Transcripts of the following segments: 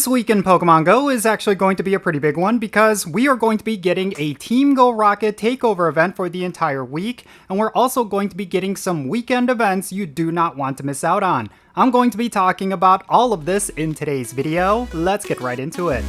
This week in Pokemon Go is actually going to be a pretty big one because we are going to be getting a Team Go Rocket takeover event for the entire week, and we're also going to be getting some weekend events you do not want to miss out on. I'm going to be talking about all of this in today's video. Let's get right into it.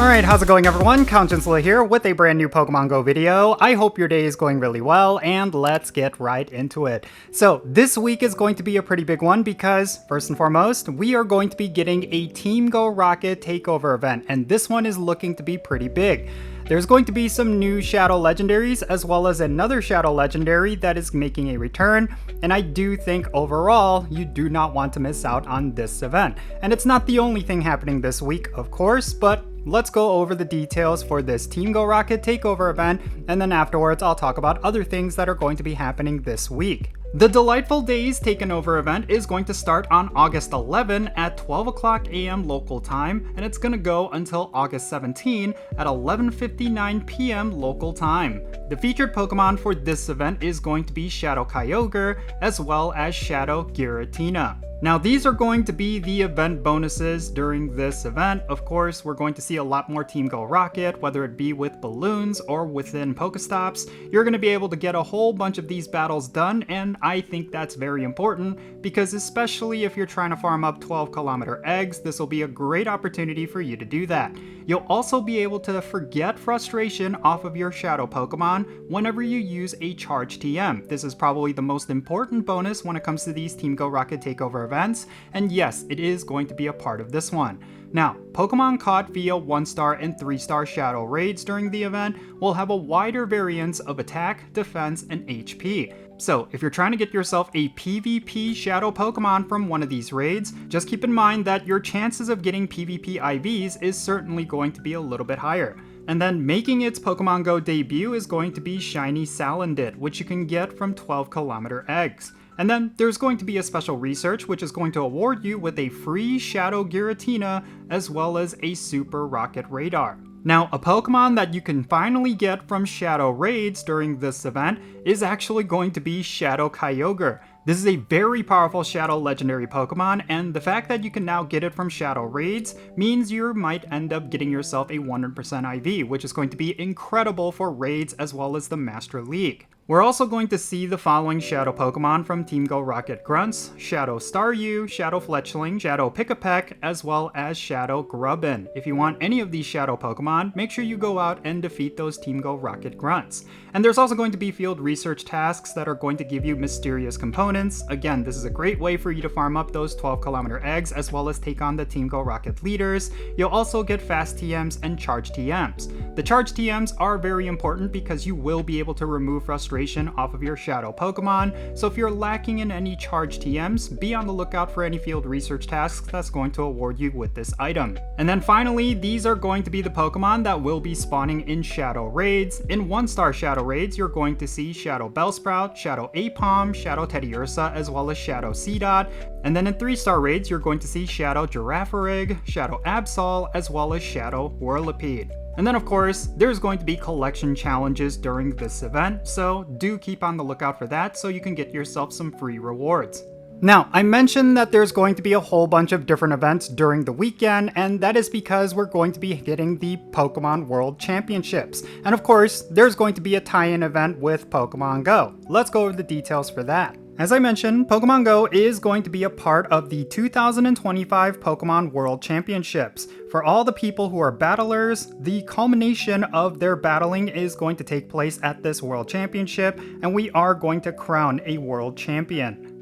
Alright, how's it going everyone? Count Jinsula here with a brand new Pokemon Go video. I hope your day is going really well, and let's get right into it. So, this week is going to be a pretty big one because, first and foremost, we are going to be getting a Team Go Rocket takeover event, and this one is looking to be pretty big. There's going to be some new Shadow Legendaries as well as another Shadow Legendary that is making a return, and I do think overall you do not want to miss out on this event. And it's not the only thing happening this week, of course, but let's go over the details for this Team Go Rocket takeover event, and then afterwards I'll talk about other things that are going to be happening this week. The Delightful Days Taken Over event is going to start on August 11 at 12 o'clock a.m. local time, and it's going to go until August 17 at 11:59 p.m. local time. The featured Pokemon for this event is going to be Shadow Kyogre as well as Shadow Giratina. Now these are going to be the event bonuses during this event. Of course, we're going to see a lot more Team Go Rocket, whether it be with balloons or within Pokestops. You're going to be able to get a whole bunch of these battles done, and I think that's very important because especially if you're trying to farm up 12-kilometer eggs, this will be a great opportunity for you to do that. You'll also be able to forget frustration off of your Shadow Pokemon whenever you use a Charge TM. This is probably the most important bonus when it comes to these Team Go Rocket takeover events, and yes, it is going to be a part of this one. Now, Pokemon caught via 1-star and 3-star Shadow raids during the event will have a wider variance of attack, defense, and HP. So, if you're trying to get yourself a PvP Shadow Pokemon from one of these raids, just keep in mind that your chances of getting PvP IVs is certainly going to be a little bit higher. And then making its Pokemon Go debut is going to be Shiny Salandit, which you can get from 12-kilometer eggs. And then there's going to be a special research which is going to award you with a free Shadow Giratina as well as a Super Rocket Radar. Now, a Pokemon that you can finally get from Shadow Raids during this event is actually going to be Shadow Kyogre. This is a very powerful Shadow Legendary Pokemon, and the fact that you can now get it from Shadow Raids means you might end up getting yourself a 100% IV, which is going to be incredible for Raids as well as the Master League. We're also going to see the following Shadow Pokemon from Team Go Rocket Grunts: Shadow Staryu, Shadow Fletchling, Shadow Pick-a-Peck, as well as Shadow Grubbin. If you want any of these Shadow Pokemon, make sure you go out and defeat those Team Go Rocket Grunts. And there's also going to be field research tasks that are going to give you mysterious components. Again, this is a great way for you to farm up those 12-kilometer eggs as well as take on the Team Go Rocket leaders. You'll also get fast TMs and charge TMs. The charge TMs are very important because you will be able to remove frustration off of your Shadow Pokemon, so if you're lacking in any charge TMs, be on the lookout for any field research tasks that's going to award you with this item. And then finally, these are going to be the Pokemon that will be spawning in Shadow Raids. In 1-star Shadow Raids, you're going to see Shadow Bellsprout, Shadow Aipom, Shadow Teddiursa, as well as Shadow Seedot. And then in 3-star raids, you're going to see Shadow Girafarig, Shadow Absol, as well as Shadow Whirlipede. And then of course, there's going to be collection challenges during this event, so do keep on the lookout for that so you can get yourself some free rewards. Now, I mentioned that there's going to be a whole bunch of different events during the weekend, and that is because we're going to be getting the Pokemon World Championships. And of course, there's going to be a tie-in event with Pokemon Go. Let's go over the details for that. As I mentioned, Pokemon Go is going to be a part of the 2025 Pokemon World Championships. For all the people who are battlers, the culmination of their battling is going to take place at this World Championship, and we are going to crown a World Champion.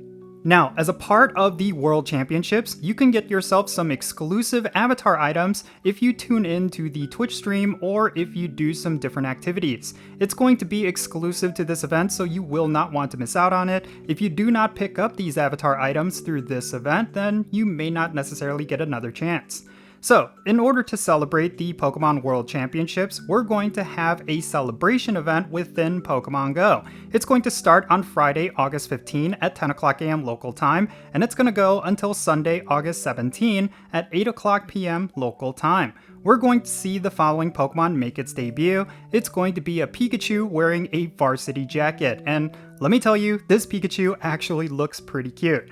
Now, as a part of the World Championships, you can get yourself some exclusive avatar items if you tune in to the Twitch stream or if you do some different activities. It's going to be exclusive to this event, so you will not want to miss out on it. If you do not pick up these avatar items through this event, then you may not necessarily get another chance. So, in order to celebrate the Pokemon World Championships, we're going to have a celebration event within Pokemon Go. It's going to start on Friday, August 15 at 10 o'clock a.m. local time, and it's going to go until Sunday, August 17 at 8 o'clock p.m. local time. We're going to see the following Pokemon make its debut. It's going to be a Pikachu wearing a varsity jacket, and let me tell you, this Pikachu actually looks pretty cute.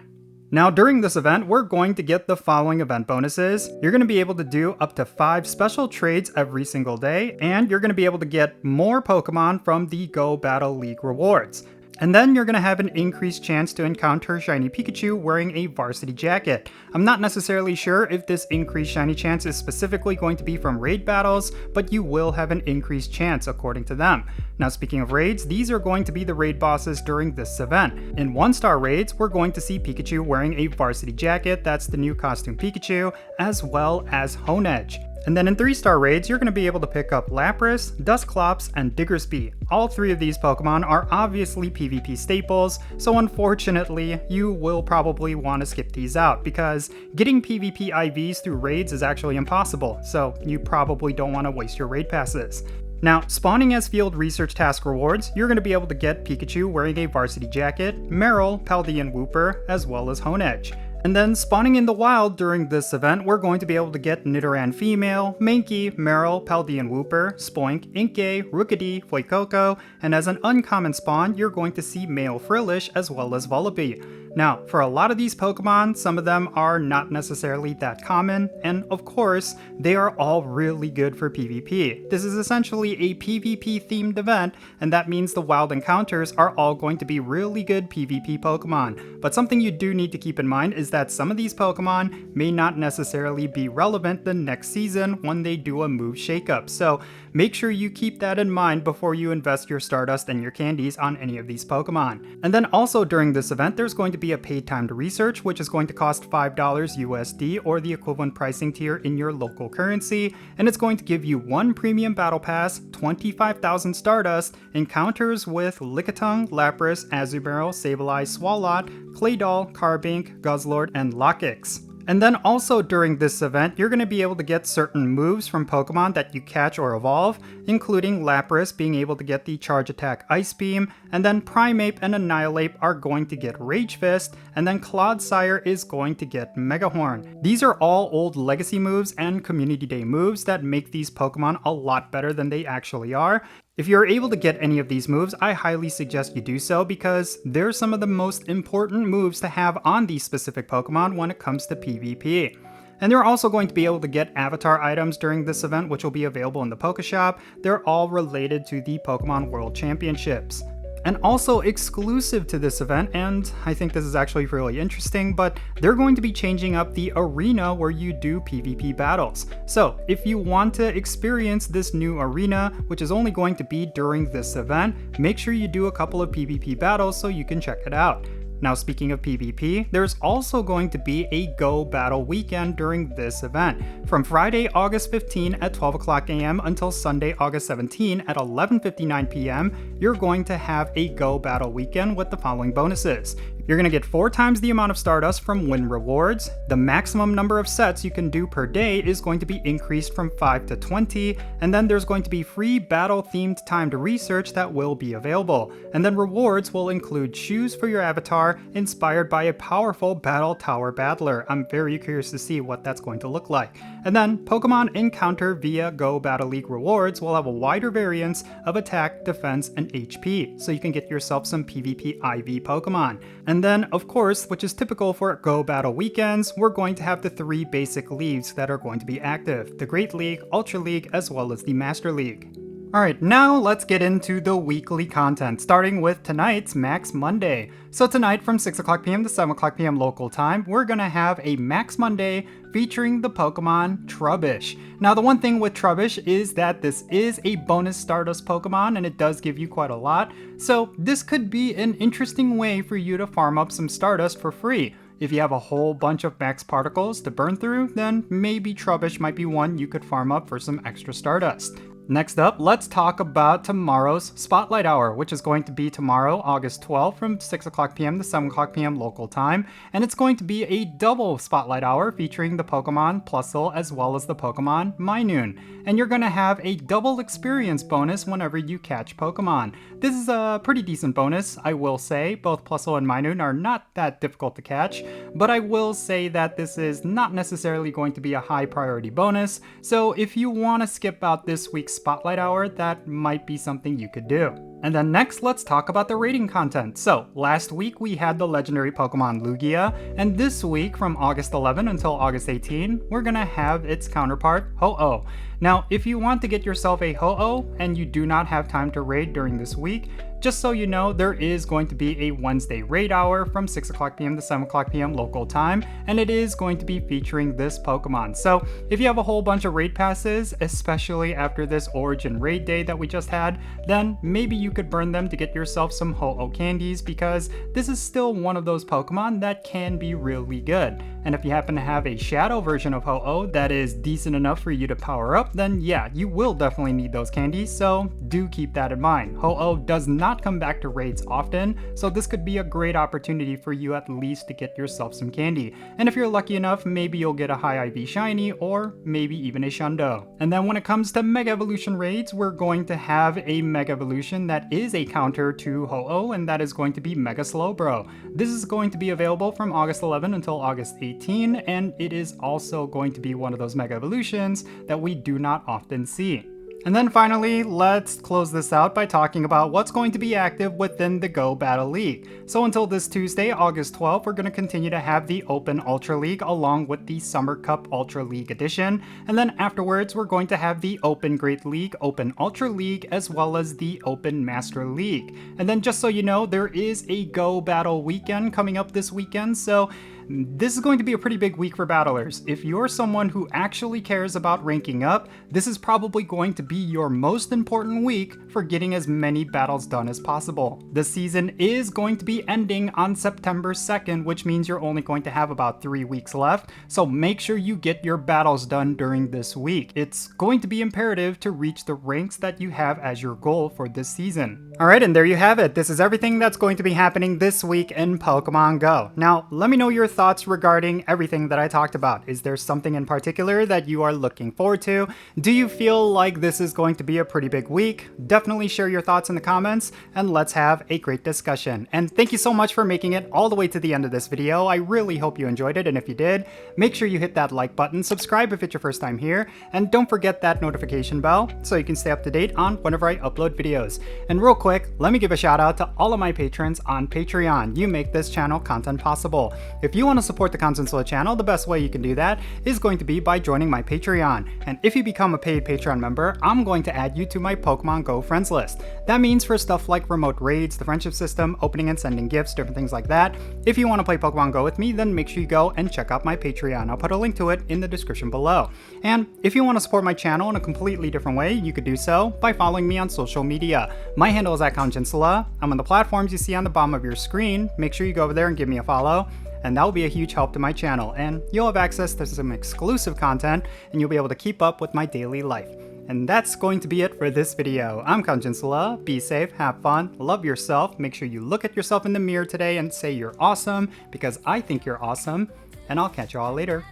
Now during this event, we're going to get the following event bonuses. You're going to be able to do up to 5 special trades every single day, and you're going to be able to get more Pokemon from the Go Battle League rewards. And then you're going to have an increased chance to encounter Shiny Pikachu wearing a varsity jacket. I'm not necessarily sure if this increased shiny chance is specifically going to be from raid battles, but you will have an increased chance according to them. Now speaking of raids, these are going to be the raid bosses during this event. In 1-star raids, we're going to see Pikachu wearing a varsity jacket, that's the new costume Pikachu, as well as Honedge. And then in 3-star raids, you're going to be able to pick up Lapras, Dusclops, and Diggersby. All 3 of these Pokemon are obviously PvP staples, so unfortunately, you will probably want to skip these out, because getting PvP IVs through raids is actually impossible, so you probably don't want to waste your raid passes. Now, spawning as field research task rewards, you're going to be able to get Pikachu wearing a varsity jacket, Meryl, Paldean Wooper, as well as Honedge. And then spawning in the wild during this event, we're going to be able to get Nidoran Female, Mankey, Meryl, Paldean Wooper, Spoink, Inkay, Rookidee, Fuecoco, and as an uncommon spawn, you're going to see male Frillish as well as Vullaby. Now, for a lot of these Pokemon, some of them are not necessarily that common, and of course, they are all really good for PvP. This is essentially a PvP themed event, and that means the wild encounters are all going to be really good PvP Pokemon. But something you do need to keep in mind is that some of these Pokemon may not necessarily be relevant the next season when they do a move shakeup, so make sure you keep that in mind before you invest your Stardust and your candies on any of these Pokemon. And then also during this event, there's going to be a paid time to research, which is going to cost $5 USD or the equivalent pricing tier in your local currency, and it's going to give you 1 premium battle pass, 25,000 Stardust, encounters with Lickitung, Lapras, Azumarill, Sableye, Swalot, Claydol, Carbink, Guzzlord, and Lokix. And then also during this event, you're going to be able to get certain moves from Pokemon that you catch or evolve, including Lapras being able to get the Charge Attack Ice Beam, and then Primeape and Annihilape are going to get Rage Fist, and then Clodsire is going to get Megahorn. These are all old Legacy moves and Community Day moves that make these Pokemon a lot better than they actually are. If you're able to get any of these moves, I highly suggest you do so because they're some of the most important moves to have on these specific Pokemon when it comes to PvP. And they're also going to be able to get avatar items during this event, which will be available in the Pokeshop. They're all related to the Pokemon World Championships. And also exclusive to this event, and I think this is actually really interesting, but they're going to be changing up the arena where you do PvP battles. So if you want to experience this new arena, which is only going to be during this event, make sure you do a couple of PvP battles so you can check it out. Now speaking of PvP, there's also going to be a Go Battle weekend during this event. From Friday, August 15 at 12 o'clock AM until Sunday, August 17 at 11:59 PM, you're going to have a Go Battle weekend with the following bonuses. You're going to get 4 times the amount of Stardust from win rewards. The maximum number of sets you can do per day is going to be increased from 5 to 20, and then there's going to be free battle-themed time to research that will be available. And then rewards will include shoes for your avatar inspired by a powerful Battle Tower battler. I'm very curious to see what that's going to look like. And then Pokemon encounter via Go Battle League rewards will have a wider variance of attack, defense, and HP, so you can get yourself some PvP IV Pokemon. And then, of course, which is typical for Go Battle weekends, we're going to have the 3 basic leagues that are going to be active: the Great League, Ultra League, as well as the Master League. Alright, now let's get into the weekly content, starting with tonight's Max Monday. So tonight from 6 o'clock PM to 7 o'clock PM local time, we're gonna have a Max Monday featuring the Pokemon Trubbish. Now the one thing with Trubbish is that this is a bonus Stardust Pokemon and it does give you quite a lot, so this could be an interesting way for you to farm up some Stardust for free. If you have a whole bunch of max particles to burn through, then maybe Trubbish might be one you could farm up for some extra Stardust. Next up, let's talk about tomorrow's Spotlight Hour, which is going to be tomorrow, August 12th from 6 o'clock PM to 7 o'clock PM local time, and it's going to be a double Spotlight Hour featuring the Pokemon Plusle as well as the Pokemon Minun, and you're going to have a double experience bonus whenever you catch Pokemon. This is a pretty decent bonus, I will say. Both Plusle and Minun are not that difficult to catch, but I will say that this is not necessarily going to be a high priority bonus, so if you want to skip out this week's Spotlight Hour, that might be something you could do. And then next, let's talk about the rating content. So last week we had the legendary Pokemon Lugia, and this week from August 11 until August 18, we're gonna have its counterpart, Ho-Oh. Now, if you want to get yourself a Ho-Oh and you do not have time to raid during this week, just so you know, there is going to be a Wednesday raid hour from 6 o'clock p.m. to 7 o'clock p.m. local time, and it is going to be featuring this Pokemon. So if you have a whole bunch of raid passes, especially after this Origin raid day that we just had, then maybe you could burn them to get yourself some Ho-Oh candies, because this is still one of those Pokemon that can be really good. And if you happen to have a Shadow version of Ho-Oh that is decent enough for you to power up, then yeah, you will definitely need those candies, so do keep that in mind. Ho-Oh does not come back to raids often, so this could be a great opportunity for you at least to get yourself some candy. And if you're lucky enough, maybe you'll get a high IV shiny or maybe even a Shundo. And then when it comes to Mega Evolution raids, we're going to have a Mega Evolution that is a counter to Ho-Oh, and that is going to be Mega Slowbro. This is going to be available from August 11 until August 18, and it is also going to be one of those Mega Evolutions that we do not often see. And then finally, let's close this out by talking about what's going to be active within the Go Battle League. So until this Tuesday, August 12th, we're going to continue to have the Open Ultra League along with the Summer Cup Ultra League Edition. And then afterwards, we're going to have the Open Great League, Open Ultra League, as well as the Open Master League. And then just so you know, there is a Go Battle weekend coming up this weekend, so this is going to be a pretty big week for battlers. If you're someone who actually cares about ranking up, this is probably going to be your most important week for getting as many battles done as possible. The season is going to be ending on September 2nd, which means you're only going to have about 3 weeks left, so make sure you get your battles done during this week. It's going to be imperative to reach the ranks that you have as your goal for this season. Alright, and there you have it. This is everything that's going to be happening this week in Pokemon Go. Now, let me know your thoughts regarding everything that I talked about. Is there something in particular that you are looking forward to? Do you feel like this is going to be a pretty big week? Definitely share your thoughts in the comments, and let's have a great discussion. And thank you so much for making it all the way to the end of this video. I really hope you enjoyed it, and if you did, make sure you hit that like button, subscribe if it's your first time here, and don't forget that notification bell so you can stay up to date on whenever I upload videos. And real quick, let me give a shout out to all of my patrons on Patreon. You make this channel content possible. If you want to support the Jinsula channel, the best way you can do that is going to be by joining my Patreon. And if you become a paid Patreon member, I'm going to add you to my Pokemon Go friends list. That means for stuff like remote raids, the friendship system, opening and sending gifts, different things like that. If you want to play Pokemon Go with me, then make sure you go and check out my Patreon. I'll put a link to it in the description below. And if you want to support my channel in a completely different way, you could do so by following me on social media. My handle is @Jinsula. I'm on the platforms you see on the bottom of your screen. Make sure you go over there and give me a follow, and that will be a huge help to my channel, and you'll have access to some exclusive content, and you'll be able to keep up with my daily life. And that's going to be it for this video. I'm Jinsula. Be safe, have fun, love yourself, make sure you look at yourself in the mirror today and say you're awesome, because I think you're awesome, and I'll catch you all later.